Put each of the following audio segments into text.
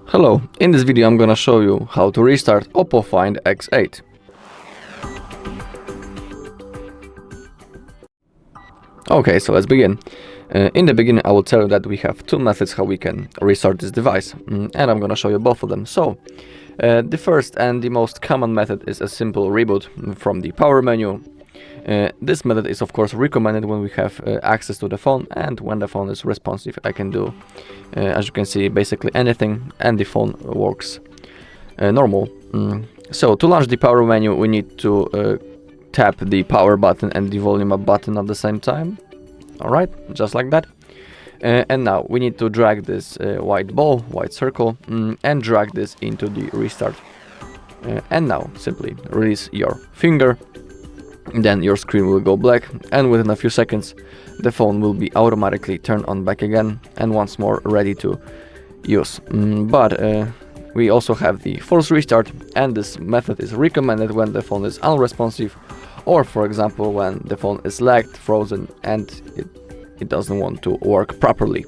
Hello, in this video I'm gonna show you how to restart OPPO Find X8. Okay, so let's begin. In the beginning I will tell you that we have two methods how we can restart this device, and I'm gonna show you both of them. So, the first and the most common method is a simple reboot from the power menu. This method is of course recommended when we have access to the phone and when the phone is responsive. I can do, as you can see, basically anything and the phone works normal. So to launch the power menu we need to tap the power button and the volume up button at the same time. Alright, just like that. And now we need to drag this white ball, white circle, and drag this into the restart. And now simply release your finger. Then your screen will go black, and within a few seconds the phone will be automatically turned on back again and once more ready to use. But we also have the force restart, and this method is recommended when the phone is unresponsive, or for example when the phone is lagged, frozen, and it doesn't want to work properly.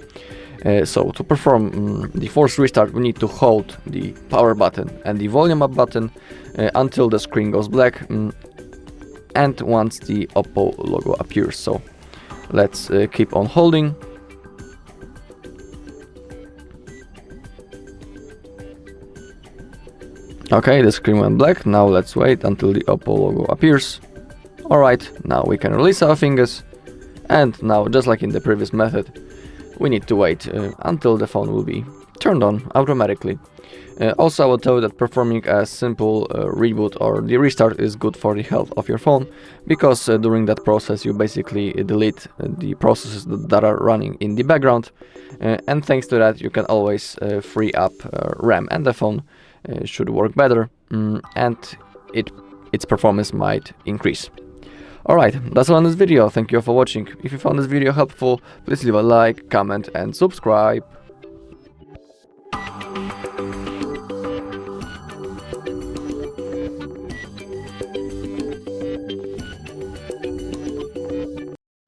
So to perform the force restart we need to hold the power button and the volume up button until the screen goes black, and once the OPPO logo appears. So let's keep on holding. Okay, the screen went black. Now let's wait until the OPPO logo appears. Alright, now we can release our fingers, and now, just like in the previous method, we need to wait until the phone will be turned on automatically. Also, I will tell you that performing a simple reboot or the restart is good for the health of your phone, because during that process you basically delete the processes that are running in the background, and thanks to that you can always free up RAM, and the phone should work better, and its performance might increase. Alright, that's all in this video. Thank you all for watching. If you found this video helpful, please leave a like, comment and subscribe.